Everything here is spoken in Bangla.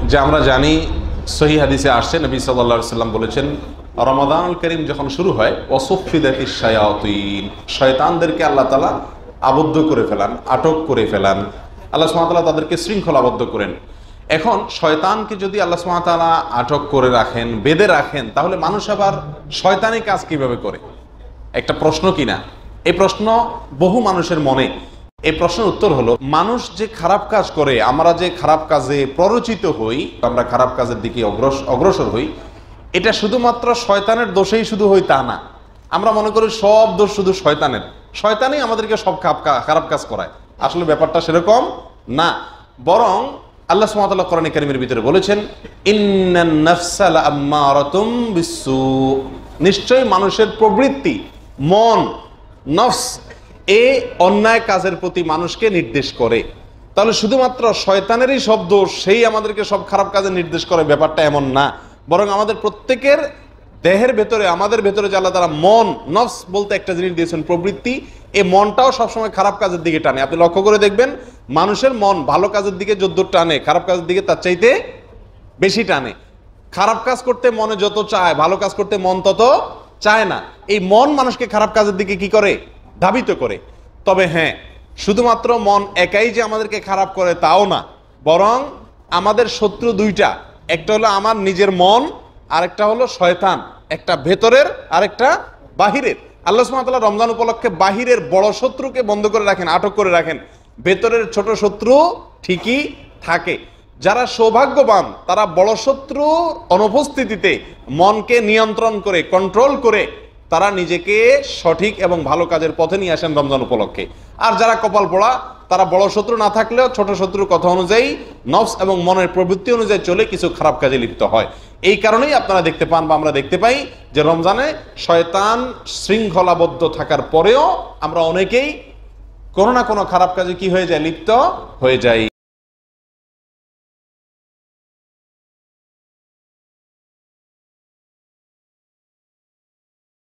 যে আমরা জানি সহিহ হাদিসে আসছে নবী সাল্লাল্লাহু আলাইহি সাল্লাম বলেছেন, রমাদানুল কারীম যখন শুরু হয় ওয়াসুফিদাতিশ শায়াতিন, শয়তানদেরকে আল্লাহ তাআলা আবদ্ধ করে ফেলান, আটক করে ফেলান। আল্লাহ সুবহানাহু ওয়া তাআলা তাদেরকে শৃঙ্খলাবদ্ধ করেন। এখন শয়তানকে যদি আল্লাহ সুবহানাহু ওয়া তাআলা আটক করে রাখেন, বেঁধে রাখেন, তাহলে মানুষ আবার শয়তানি কাজ কিভাবে করে? একটা প্রশ্ন কিনা? এই প্রশ্ন বহু মানুষের মনে। এই প্রশ্নের উত্তর হলো, মানুষ যে খারাপ কাজ করে, আমরা যে খারাপ কাজে প্ররোচিত হই, আমরা খারাপ কাজের দিকে অগ্রসর হই, এটা শুধুমাত্র শয়তানের দোষেই শুধু হই তা না। আমরা মনে করি সব দোষ শুধু শয়তানের, শয়তানই আমাদেরকে সব খারাপ কাজ করায়। আসলে ব্যাপারটা সেরকম না, বরং আল্লাহ সুবহানাহু ওয়া তাআলা কোরআনে কারীমের ভিতরে বলেছেন, ইন্নান নাফসা লাআম্মারাতুম বিসসু, নিশ্চয়ই মানুষের প্রবৃত্তি, মন, নফস, এই অন্যায় কাজের প্রতি মানুষকে নির্দেশ করে। তাহলে শুধুমাত্র শয়তানেরই সব দোষ, সেই আমাদেরকে সব খারাপ কাজে নির্দেশ করে, ব্যাপারটা এমন না। বরং আমাদের প্রত্যেকের দেহের ভেতরে, আমাদের ভেতরে যে আল্লাহ তাআলা মন, নফস বলতে একটা জিনিস দিয়েছেন, প্রবৃত্তি, এই মনটাও সবসময় খারাপ কাজের দিকে টানে। আপনি লক্ষ্য করে দেখবেন, মানুষের মন ভালো কাজের দিকে যদ্দূর টানে, খারাপ কাজের দিকে তার চাইতে বেশি টানে। খারাপ কাজ করতে মনে যত চায়, ভালো কাজ করতে মন তত চায় না। এই মন মানুষকে খারাপ কাজের দিকে কি করে? ধাবিত করে। তবে হ্যাঁ, শুধুমাত্র মন একাই যে আমাদেরকে খারাপ করে তাও না, বরং আমাদের শত্রু দুইটা, একটা হলো আমার নিজের মন, আরেকটা হলো শয়তান। একটা ভেতরের, আরেকটা বাহিরের। আল্লাহ সুবহানাহু ওয়া তাআলা রমজান উপলক্ষে বাহিরের বড় শত্রুকে বন্ধ করে রাখেন, আটক করে রাখেন, ভেতরের ছোট শত্রু ঠিকই থাকে। যারা সৌভাগ্যবান তারা বড় শত্রু অনুপস্থিতিতে মনকে নিয়ন্ত্রণ করে, কন্ট্রোল করে তারা নিজেকে সঠিক এবং ভালো কাজের পথে নিয়ে আসেন রমজান উপলক্ষে। আর যারা কপাল পোড়া, তারা বড় শত্রু না থাকলেও ছোট শত্রুর কথা অনুযায়ী, নফস এবং মনের প্রবৃত্তি অনুযায়ী চলে কিছু খারাপ কাজে লিপ্ত হয়। এই কারণেই আপনারা দেখতে পান বা আমরা দেখতে পাই যে রমজানে শয়তান শৃঙ্খলাবদ্ধ থাকার পরেও আমরা অনেকেই কোনো না কোনো খারাপ কাজে কি হয়ে যায়? লিপ্ত হয়ে যাই।